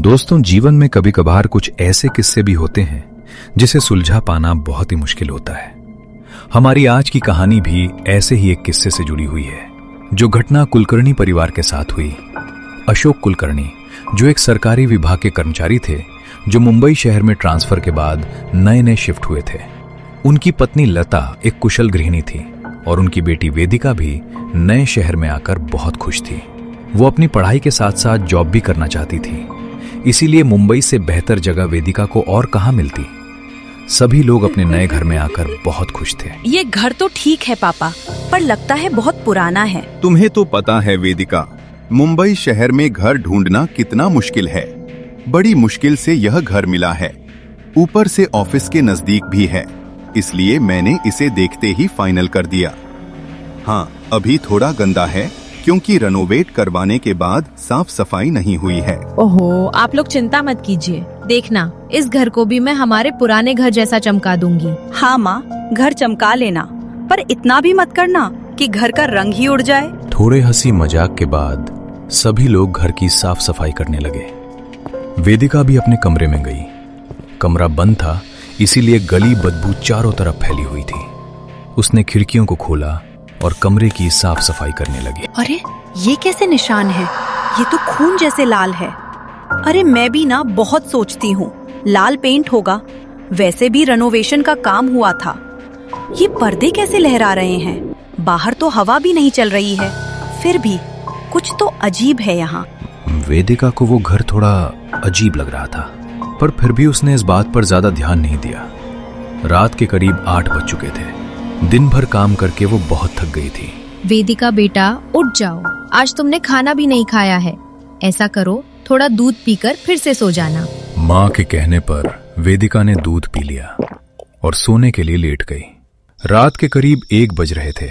दोस्तों, जीवन में कभी कभार कुछ ऐसे किस्से भी होते हैं जिसे सुलझा पाना बहुत ही मुश्किल होता है। हमारी आज की कहानी भी ऐसे ही एक किस्से से जुड़ी हुई है, जो घटना कुलकर्णी परिवार के साथ हुई। अशोक कुलकर्णी, जो एक सरकारी विभाग के कर्मचारी थे, जो मुंबई शहर में ट्रांसफर के बाद नए नए शिफ्ट हुए थे। उनकी पत्नी लता एक कुशल गृहिणी थी और उनकी बेटी वेदिका भी नए शहर में आकर बहुत खुश थी। वो अपनी पढ़ाई के साथ साथ जॉब भी करना चाहती थी, इसीलिए मुंबई से बेहतर जगह वेदिका को और कहाँ मिलती। सभी लोग अपने नए घर में आकर बहुत खुश थे। ये घर तो ठीक है पापा, पर लगता है बहुत पुराना है। तुम्हें तो पता है वेदिका, मुंबई शहर में घर ढूंढना कितना मुश्किल है। बड़ी मुश्किल से यह घर मिला है, ऊपर से ऑफिस के नजदीक भी है, इसलिए मैंने इसे देखते ही फाइनल कर दिया। हाँ, अभी थोड़ा गंदा है क्योंकि रेनोवेट करवाने के बाद साफ सफाई नहीं हुई है। ओहो, आप लोग चिंता मत कीजिए, देखना इस घर को भी मैं हमारे पुराने घर जैसा चमका दूंगी। हाँ माँ, घर चमका लेना, पर इतना भी मत करना कि घर का रंग ही उड़ जाए। थोड़े हंसी मजाक के बाद सभी लोग घर की साफ सफाई करने लगे। वेदिका भी अपने कमरे में गई। कमरा बंद था, इसीलिए गली बदबू चारों तरफ फैली हुई थी। उसने खिड़कियों को खोला और कमरे की साफ सफाई करने लगी। अरे ये कैसे निशान है? ये तो खून जैसे लाल है। अरे मैं भी ना बहुत सोचती हूँ लाल पेंट होगा, वैसे भी रेनोवेशन का काम हुआ था। ये पर्दे कैसे लहरा रहे हैं? बाहर तो हवा भी नहीं चल रही है, फिर भी कुछ तो अजीब है यहाँ। वेदिका को वो घर थोड़ा अजीब लग रहा था, पर फिर भी उसने इस बात पर ज्यादा ध्यान नहीं दिया। रात के करीब 8 बज चुके थे। दिन भर काम करके वो बहुत थक गई थी। वेदिका बेटा, उठ जाओ, आज तुमने खाना भी नहीं खाया है। ऐसा करो, थोड़ा दूध पीकर फिर से सो जाना। माँ के कहने पर वेदिका ने दूध पी लिया और सोने के लिए लेट गई। रात के करीब 1 बज रहे थे।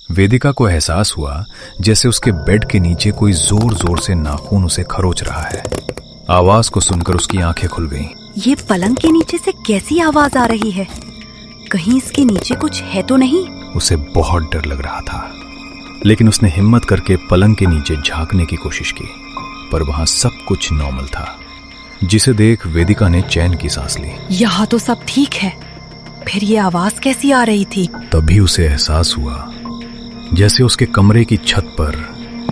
वेदिका को एहसास हुआ जैसे उसके बेड के नीचे कोई जोर जोर से नाखून उसे खरोच रहा है। आवाज को सुनकर उसकी आंखें खुल गईं। ये पलंग के नीचे से कैसी आवाज आ रही है? कहीं इसके नीचे कुछ है तो नहीं? उसे बहुत डर लग रहा था, लेकिन उसने हिम्मत करके पलंग के नीचे झांकने की कोशिश की, पर वहां सब कुछ नॉर्मल था, जिसे देख वेदिका ने चैन की सांस ली। यहाँ तो सब ठीक है, फिर ये आवाज कैसी आ रही थी? तभी उसे एहसास हुआ जैसे उसके कमरे की छत पर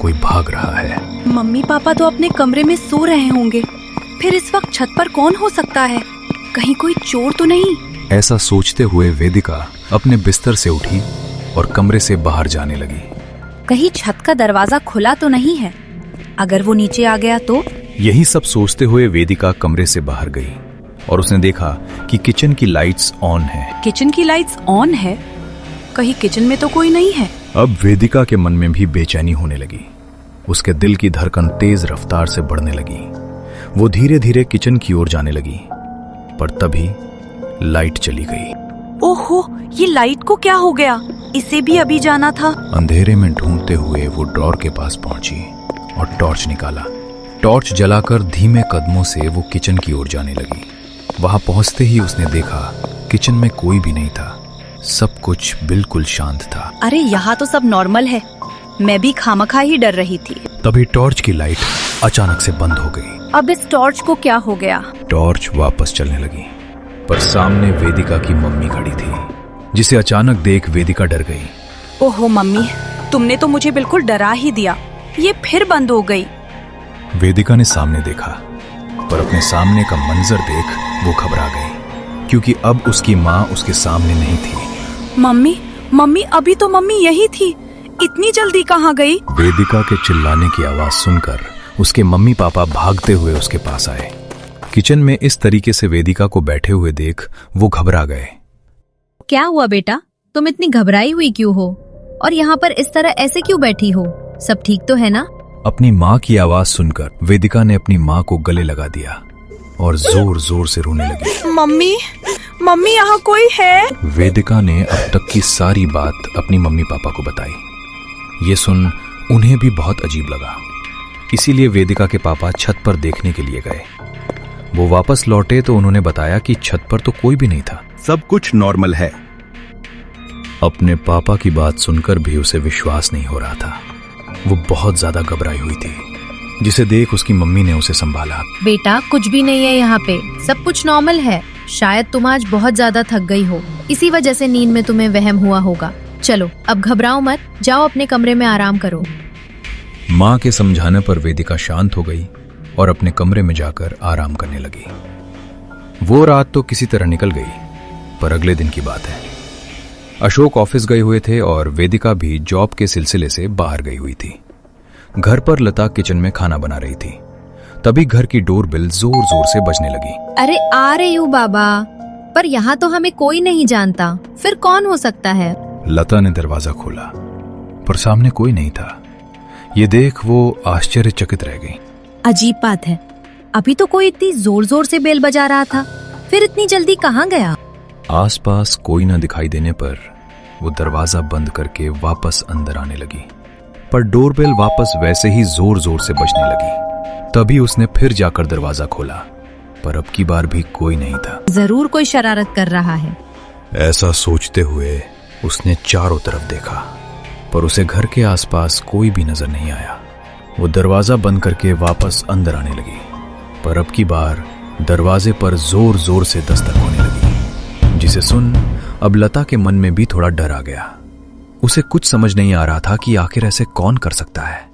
कोई भाग रहा है। मम्मी पापा तो अपने कमरे में सो रहे होंगे, फिर इस वक्त छत पर कौन हो सकता है? कहीं कोई चोर तो नहीं? ऐसा सोचते हुए वेदिका अपने बिस्तर से उठी और कमरे से बाहर जाने लगी। कहीं छत का दरवाजा खुला तो नहीं है? अगर वो नीचे आ गया तो? यही सब सोचते हुए वेदिका कमरे से बाहर गई और उसने देखा कि किचन की लाइट्स ऑन है। किचन की लाइट्स ऑन है? कहीं किचन में तो कोई नहीं है? अब वेदिका के मन में भी बेचैनी होने लगी। उसके दिल की धड़कन तेज रफ्तार से बढ़ने लगी। वो धीरे धीरे किचन की ओर जाने लगी, पर तभी लाइट चली गई। ओहो, ये लाइट को क्या हो गया? इसे भी अभी जाना था। अंधेरे में ढूंढते हुए वो ड्रॉर के पास पहुंची और टॉर्च निकाला। टॉर्च जलाकर धीमे कदमों से वो किचन की ओर जाने लगी। वहां पहुंचते ही उसने देखा किचन में कोई भी नहीं था, सब कुछ बिल्कुल शांत था। अरे यहाँ तो सब नॉर्मल है, मैं भी खामखा ही डर रही थी। तभी टॉर्च की लाइट अचानक से बंद हो गई। अब इस टॉर्च को क्या हो गया? टॉर्च वापस चलने लगी, पर सामने वेदिका की मम्मी खड़ी थी, जिसे अचानक देख वेदिका डर गई। ओहो मम्मी, तुमने तो मुझे बिल्कुल डरा ही दिया। ये फिर बंद हो गई। वेदिका ने सामने देखा, पर अपने सामने का मंजर देख वो घबरा गई, क्योंकि अब उसकी माँ उसके सामने नहीं थी। मम्मी, मम्मी, अभी तो मम्मी यही थी, इतनी जल्दी कहाँ गई? वेदिका के चिल्लाने की आवाज सुनकर उसके मम्मी पापा भागते हुए उसके पास आए। किचन में इस तरीके से वेदिका को बैठे हुए देख वो घबरा गए। क्या हुआ बेटा, तुम इतनी घबराई हुई क्यों हो? और यहाँ पर इस तरह ऐसे क्यों बैठी हो? सब ठीक तो है ना? अपनी माँ की आवाज सुनकर वेदिका ने अपनी माँ को गले लगा दिया और जोर जोर से रोने लगी। मम्मी, मम्मी, यहाँ कोई है? वेदिका ने अब तक की सारी बात अपनी मम्मी पापा को बताई। ये सुन उन्हें भी बहुत अजीब लगा, इसीलिए वेदिका के पापा छत पर देखने के लिए गए। वो वापस लौटे तो उन्होंने बताया कि छत पर तो कोई भी नहीं था, सब कुछ नॉर्मल है। अपने पापा की बात सुनकर भी उसे विश्वास नहीं हो रहा था। वो बहुत ज्यादा घबराई हुई थी। जिसे देख उसकी मम्मी ने उसे संभाला। बेटा कुछ भी नहीं है यहाँ पे, सब कुछ नॉर्मल है। शायद तुम आज बहुत ज्यादा थक गई हो, इसी वजह से नींद में तुम्हें वहम हुआ होगा। चलो अब घबराओ मत, जाओ अपने कमरे में आराम करो। माँ के समझाने पर वेदिका शांत हो गई और अपने कमरे में जाकर आराम करने लगी। वो रात तो किसी तरह निकल गई, पर अगले दिन की बात है। अशोक ऑफिस गए हुए थे और वेदिका भी जॉब के सिलसिले से बाहर गई हुई थी। घर पर लता किचन में खाना बना रही थी। तभी घर की डोरबेल जोर जोर से बजने लगी। अरे आ रही हूँ बाबा, पर यहाँ तो हमें कोई नहीं जानता, फिर कौन हो सकता है? लता ने दरवाजा खोला, पर सामने कोई नहीं था। ये देख वो आश्चर्यचकित रह गई। अजीब बात है, अभी तो कोई इतनी जोर जोर से बेल बजा रहा था, फिर इतनी जल्दी कहाँ गया? आसपास कोई न दिखाई देने पर वो दरवाजा बंद करके वापस अंदर आने लगी, पर डोरबेल वापस वैसे ही जोर जोर से बजने लगी। तभी उसने फिर जाकर दरवाजा खोला, पर अब की बार भी कोई नहीं था। जरूर कोई शरारत कर रहा है। ऐसा सोचते हुए उसने चारों तरफ देखा, पर उसे घर के आसपास कोई भी नजर नहीं आया। वो दरवाजा बंद करके वापस अंदर आने लगी, पर अब की बार दरवाजे पर जोर जोर से दस्तक होने लगी, जिसे सुन अब लता के मन में भी थोड़ा डर आ गया। उसे कुछ समझ नहीं आ रहा था कि आखिर ऐसे कौन कर सकता है।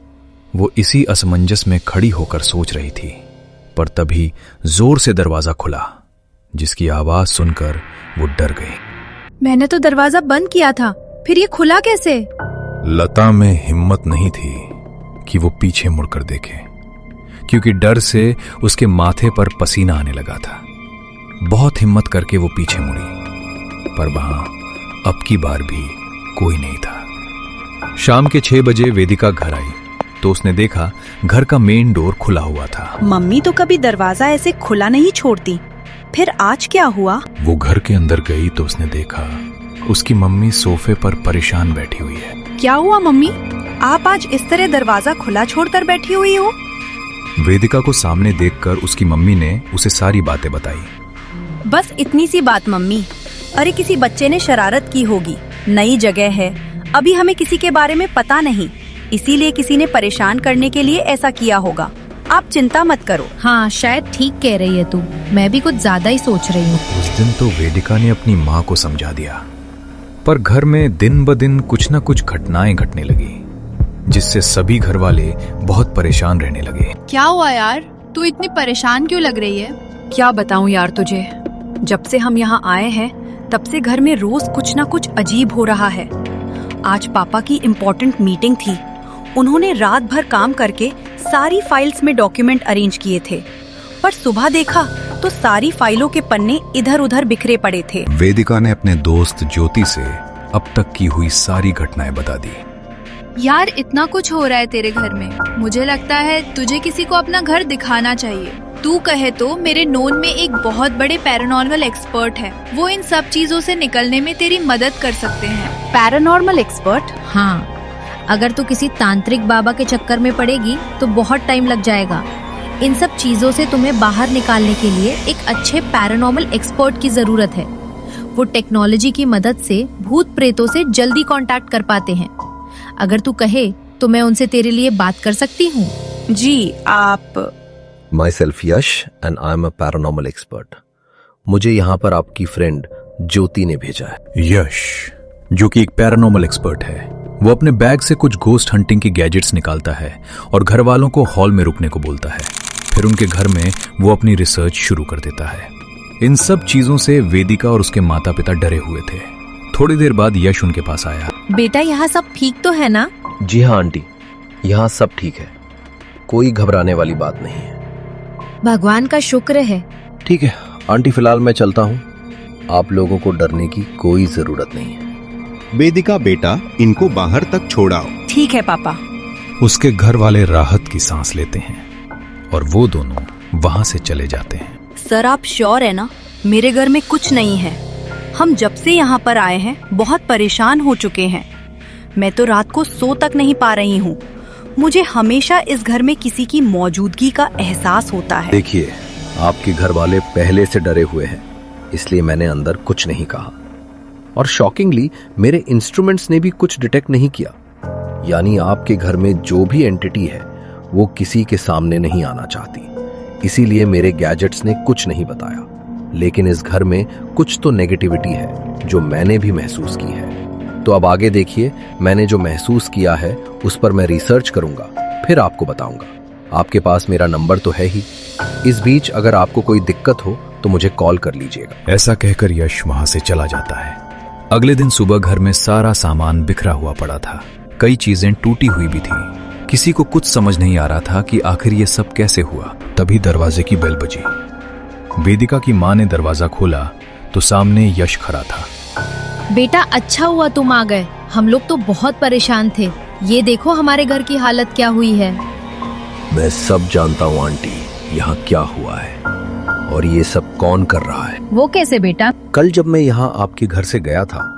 वो इसी असमंजस में खड़ी होकर सोच रही थी, पर तभी जोर से दरवाजा खुला, जिसकी आवाज सुनकर वो डर गई। मैंने तो दरवाजा बंद किया था, फिर ये खुला कैसे? लता में हिम्मत नहीं थी कि वो पीछे मुड़कर देखे, क्योंकि डर से उसके माथे पर पसीना आने लगा था। बहुत हिम्मत करके वो पीछे मुड़ी, पर वहां अब की बार भी कोई नहीं था। शाम के 6 बजे वेदिका घर आई तो उसने देखा घर का मेन डोर खुला हुआ था। मम्मी तो कभी दरवाजा ऐसे खुला नहीं छोड़ती, फिर आज क्या हुआ? वो घर के अंदर गई तो उसने देखा उसकी मम्मी सोफे पर परेशान बैठी हुई है। क्या हुआ मम्मी, आप आज इस तरह दरवाजा खुला छोड़कर बैठी हुई हो? वेदिका को सामने देखकर उसकी मम्मी ने उसे सारी बातें बताई। बस इतनी सी बात मम्मी, अरे किसी बच्चे ने शरारत की होगी, नई जगह है, अभी हमें किसी के बारे में पता नहीं, इसीलिए किसी ने परेशान करने के लिए ऐसा किया होगा, आप चिंता मत करो। हाँ शायद ठीक कह रही है तू, मैं भी कुछ ज्यादा ही सोच रही हूँ। उस दिन तो वेदिका ने अपनी माँ को समझा दिया, पर घर में दिन ब दिन कुछ न कुछ घटनाएं घटने लगी, जिससे सभी घर वाले बहुत परेशान रहने लगे। क्या हुआ यार, तू इतनी परेशान क्यों लग रही है? क्या बताऊं यार तुझे, जब से हम यहाँ आए हैं तब से घर में रोज कुछ ना कुछ अजीब हो रहा है। आज पापा की इम्पोर्टेंट मीटिंग थी, उन्होंने रात भर काम करके सारी फाइल्स में डॉक्यूमेंट अरेंज किए थे, पर सुबह देखा तो सारी फाइलों के पन्ने इधर उधर बिखरे पड़े थे। वेदिका ने अपने दोस्त ज्योति से अब तक की हुई सारी घटनाएं बता दी। यार इतना कुछ हो रहा है तेरे घर में, मुझे लगता है तुझे किसी को अपना घर दिखाना चाहिए। तू कहे तो मेरे नोन में एक बहुत बड़े पैरानॉर्मल एक्सपर्ट है, वो इन सब चीजों से निकलने में तेरी मदद कर सकते हैं। Paranormal expert? हाँ, अगर तू किसी तांत्रिक बाबा के चक्कर में पड़ेगी तो बहुत टाइम लग जाएगा। इन सब चीजों से तुम्हें बाहर निकालने के लिए एक अच्छे पैरानॉर्मल एक्सपर्ट की जरूरत है। वो टेक्नोलॉजी की मदद से भूत प्रेतों से जल्दी कांटेक्ट कर पाते हैं। अगर तू कहे तो मैं उनसे तेरे लिए बात कर सकती हूँ। जी आप? Myself Yash and I am a paranormal expert. मुझे यहाँ पर आपकी फ्रेंड ज्योति ने भेजा है। यश, जो कि एक पैरानॉर्मल एक्सपर्ट है, वो अपने बैग से कुछ घोस्ट हंटिंग की गैजेट्स निकालता है और घर वालों को हॉल में रुकने को बोलता है। फिर उनके घर में वो अपनी रिसर्च शुरू कर देता है। इन सब चीजों से वेदिका और उसके माता पिता डरे हुए थे। थोड़ी देर बाद यश उनके पास आया। बेटा यहाँ सब ठीक तो है ना? जी हाँ आंटी, यहाँ सब ठीक है, कोई घबराने वाली बात नहीं है। भगवान का शुक्र है। ठीक है आंटी, फिलहाल मैं चलता हूँ, आप लोगों को डरने की कोई जरूरत नहीं है। वेदिका बेटा, इनको बाहर तक छोड़ाओ। ठीक है पापा। उसके घर वाले राहत की सांस लेते हैं और वो दोनों वहां से चले जाते हैं। सर आप श्योर है ना, मेरे घर में कुछ नहीं है? हम जब से यहाँ पर आए हैं बहुत परेशान हो चुके हैं। मैं तो रात को सो तक नहीं पा रही हूँ। मुझे हमेशा इस घर में किसी की मौजूदगी का एहसास होता है। देखिए, आपके घर वाले पहले से डरे हुए हैं, इसलिए मैंने अंदर कुछ नहीं कहा। और शॉकिंगली मेरे इंस्ट्रूमेंट्स ने भी कुछ डिटेक्ट नहीं किया। यानी आपके घर में जो भी एंटिटी है वो किसी के सामने नहीं आना चाहती, इसीलिए मेरे गैजेट्स ने कुछ नहीं बताया। लेकिन इस घर में कुछ तो नेगेटिविटी है जो मैंने भी महसूस की है। तो अब आगे देखिए, मैंने जो महसूस किया है उस पर मैं रिसर्च करूंगा, फिर आपको बताऊंगा। आपके पास मेरा नंबर तो है ही। इस बीच अगर आपको कोई दिक्कत हो तो मुझे कॉल कर लीजिएगा। ऐसा कहकर यश वहां से चला जाता है। अगले दिन सुबह घर में सारा सामान बिखरा हुआ पड़ा था। कई चीजें टूटी हुई भी थी। किसी को कुछ समझ नहीं आ रहा था कि आखिर ये सब कैसे हुआ। तभी दरवाजे की बेल बजी। वेदिका की मां ने दरवाजा खोला तो सामने यश खड़ा था। बेटा अच्छा हुआ तुम आ गए, हम लोग तो बहुत परेशान थे। ये देखो हमारे घर की हालत क्या हुई है। मैं सब जानता हूँ आंटी, यहाँ क्या हुआ है और ये सब कौन कर रहा है। वो कैसे बेटा? कल जब मैं यहाँ आपके घर से गया था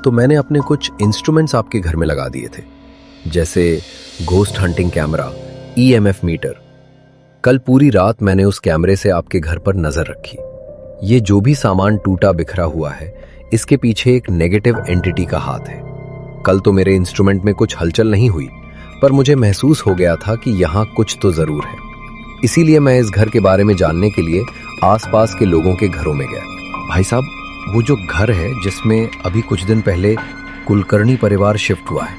तो मैंने अपने कुछ इंस्ट्रूमेंट्स आपके घर में लगा दिए थे, जैसे ghost hunting camera, EMF meter. कल पूरी रात मैंने उस कैमरे से आपके घर पर नजर रखी। ये जो भी सामान टूटा बिखरा हुआ है, इसके पीछे एक नेगेटिव एंटिटी का हाथ है। कल तो मेरे इंस्ट्रूमेंट में कुछ हलचल नहीं हुई, पर मुझे महसूस हो गया था कि यहाँ कुछ तो जरूर है। इसीलिए मैं इस घर के बारे में जानने के लिए आसपास के लोगों के घरों में गया। भाई साहब, वो जो घर है जिसमें अभी कुछ दिन पहले कुलकर्णी परिवार शिफ्ट हुआ है,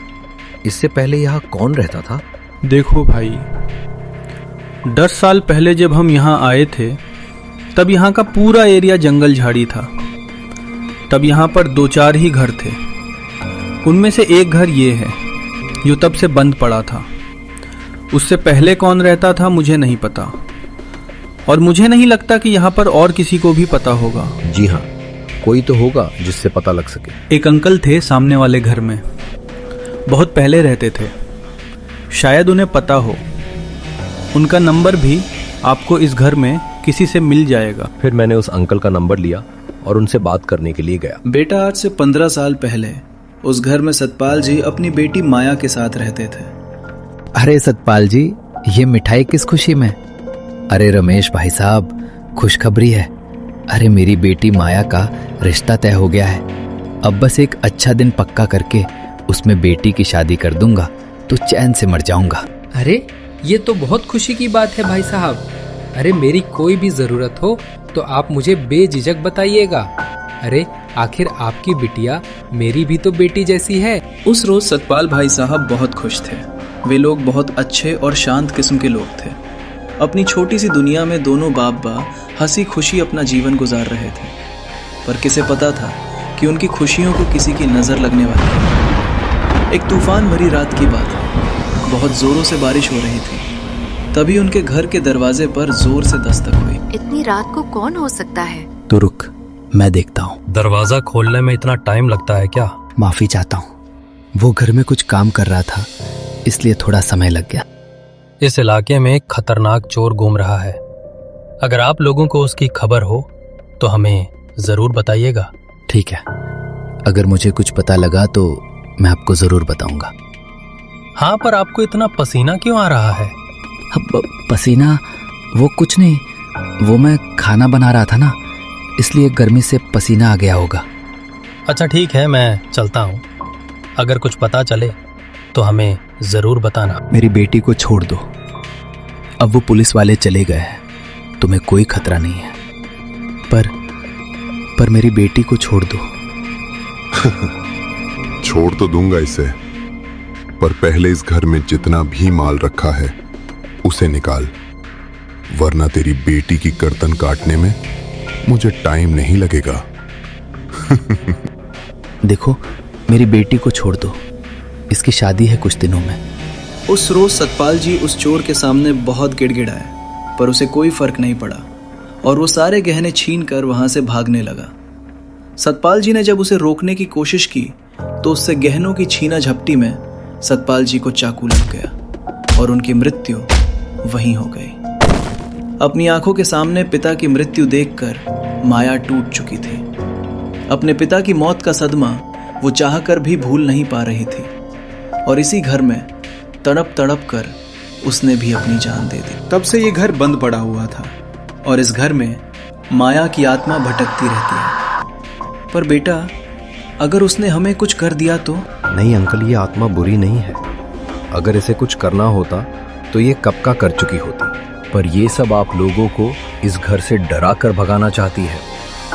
इससे पहले यहाँ कौन रहता था? देखो भाई, 10 साल पहले जब हम यहाँ आए थे तब यहाँ का पूरा एरिया जंगल झाड़ी था। तब यहाँ पर 2-4 ही घर थे। उनमें से एक घर ये है जो तब से बंद पड़ा था। उससे पहले कौन रहता था मुझे नहीं पता, और मुझे नहीं लगता कि यहाँ पर और किसी को भी पता होगा। जी हाँ, कोई तो होगा जिससे पता लग सके। एक अंकल थे सामने वाले घर में, बहुत पहले रहते थे। शायद उन्हें पता हो। उनका नंबर भी आपको इस घर में किसी से मिल जाएगा। फिर मैंने उस अंकल का नंबर लिया और उनसे बात करने के लिए गया। बेटा, आज से 15 साल पहले उस घर में सतपाल जी अपनी बेटी माया के साथ रहते थे। अरे सतपाल जी, ये मिठाई किस खुशी में? अरे रमेश भाई साहब, खुशखबरी है। अरे मेरी बेटी माया का रिश्ता तय हो गया है। अब बस एक अच्छा दिन पक्का करके उसमें बेटी की शादी कर दूंगा तो चैन से मर जाऊंगा। अरे ये तो बहुत खुशी की बात है भाई साहब। अरे मेरी कोई भी जरूरत हो तो आप मुझे बेझिझक बताइएगा। अरे आखिर आपकी बिटिया मेरी भी तो बेटी जैसी है। उस रोज सतपाल भाई साहब बहुत खुश थे। वे लोग बहुत अच्छे और शांत किस्म के लोग थे। अपनी छोटी सी दुनिया में दोनों बाप हंसी खुशी अपना जीवन गुजार रहे थे। पर किसे पता था कि उनकी खुशियों को किसी की नजर लगने वाली है। एक तूफान भरी रात की बात है। बहुत जोरों से बारिश हो रही थी। तभी उनके घर के दरवाजे पर जोर से दस्तक हुई। इतनी रात को कौन हो सकता है? तो रुक, मैं देखता हूँ। दरवाजा खोलने में इतना टाइम लगता है क्या? माफी चाहता हूँ, वो घर में कुछ काम कर रहा था इसलिए थोड़ा समय लग गया। इस इलाके में एक खतरनाक चोर घूम रहा है। अगर आप लोगों को उसकी खबर हो तो हमें जरूर बताइएगा। ठीक है, अगर मुझे कुछ पता लगा तो मैं आपको जरूर बताऊंगा। हाँ, पर आपको इतना पसीना क्यों आ रहा है? अब पसीना वो कुछ नहीं, वो मैं खाना बना रहा था ना, इसलिए गर्मी से पसीना आ गया होगा। अच्छा ठीक है, मैं चलता हूँ। अगर कुछ पता चले तो हमें जरूर बताना। मेरी बेटी को छोड़ दो, अब वो पुलिस वाले चले गए हैं, तुम्हें कोई खतरा नहीं है। पर मेरी बेटी को छोड़ दो। छोड़ तो दूंगा इसे, पर पहले इस घर में जितना भी माल रखा है उसे निकाल, वरना तेरी बेटी की गर्दन काटने में मुझे टाइम नहीं लगेगा। देखो, मेरी बेटी को छोड़ दो, इसकी शादी है कुछ दिनों में। उस रोज सतपाल जी उस चोर के सामने बहुत गिड़गिड़ाए, पर उसे कोई फर्क नहीं पड़ा और वो सारे गहने छीन कर वहां से भागने लगा। सतपाल जी ने जब उसे रोकने की कोशिश की तो उससे गहनों की छीना झपटी में सतपाल जी को चाकू लग गया और उनकी मृत्यु वहीं हो गई। अपनी आंखों के सामने पिता की मृत्यु देखकर माया टूट चुकी थी। अपने पिता की मौत का सदमा वो चाहकर भी भूल नहीं पा रही थी और इसी घर में तड़प तड़प कर उसने भी अपनी जान दे दी। तब से ये घर बंद पड़ा हुआ था और इस घर में माया की आत्मा भटकती रहती है। पर बेटा, अगर उसने हमें कुछ कर दिया तो? नहीं अंकल, ये आत्मा बुरी नहीं है। अगर इसे कुछ करना होता तो ये कब का कर चुकी होती। पर ये सब आप लोगों को इस घर से डरा कर भगाना चाहती है।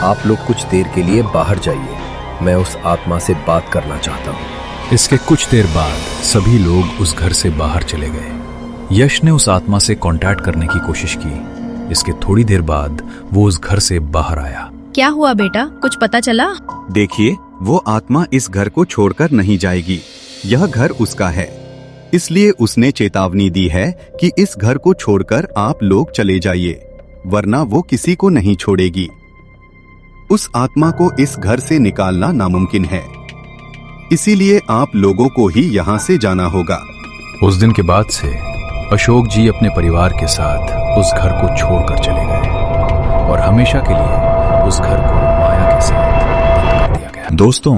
आप लोग कुछ देर के लिए बाहर जाइए, मैं उस आत्मा से बात करना चाहता हूँ। इसके कुछ देर बाद सभी लोग उस घर से बाहर चले गए। यश ने उस आत्मा से कांटेक्ट करने की कोशिश की। इसके थोड़ी देर बाद वो उस घर से बाहर आया। क्या हुआ बेटा, कुछ पता चला? देखिए, वो आत्मा इस घर को छोड़कर नहीं जाएगी। यह घर उसका है, इसलिए उसने चेतावनी दी है कि इस घर को छोड़कर आप लोग चले जाइए, वरना वो किसी को नहीं छोड़ेगी। उस आत्मा को इस घर से निकालना नामुमकिन है, इसीलिए आप लोगों को ही यहाँ से जाना होगा। उस दिन के बाद से अशोक जी अपने परिवार के साथ उस घर को छोड़कर चले गए और हमेशा के लिए उस घर को माया के साथ बंद कर दिया गया। दोस्तों,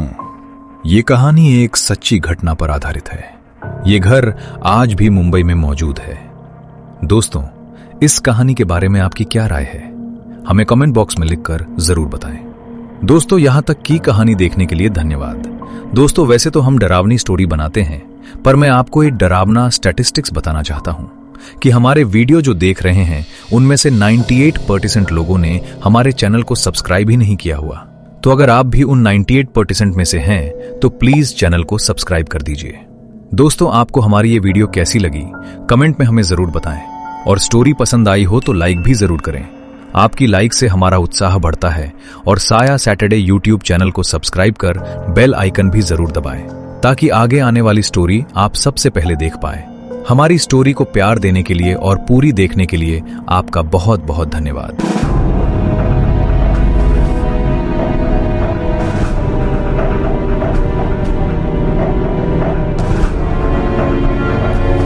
ये कहानी एक सच्ची घटना पर आधारित है। ये घर आज भी मुंबई में मौजूद है। दोस्तों, इस कहानी के बारे में आपकी क्या राय है? हमें कमेंट बॉक्स में लिखकर जरूर बताएं। दोस्तों, यहां तक की कहानी देखने के लिए धन्यवाद। दोस्तों, वैसे तो हम डरावनी स्टोरी बनाते हैं, पर मैं आपको एक डरावना स्टैटिस्टिक्स बताना चाहता हूं कि हमारे वीडियो जो देख रहे हैं उनमें से 98% लोगों ने हमारे चैनल को सब्सक्राइब ही नहीं किया हुआ। तो अगर आप भी उन 98% में से हैं तो प्लीज चैनल को सब्सक्राइब कर दीजिए। दोस्तों, आपको हमारी ये वीडियो कैसी लगी कमेंट में हमें जरूर बताएं, और स्टोरी पसंद आई हो तो लाइक भी जरूर करें। आपकी लाइक से हमारा उत्साह बढ़ता है। और साया सैटरडे यूट्यूब चैनल को सब्सक्राइब कर बेल आइकन भी जरूर दबाएं, ताकि आगे आने वाली स्टोरी आप सबसे पहले देख पाए। हमारी स्टोरी को प्यार देने के लिए और पूरी देखने के लिए आपका बहुत बहुत धन्यवाद।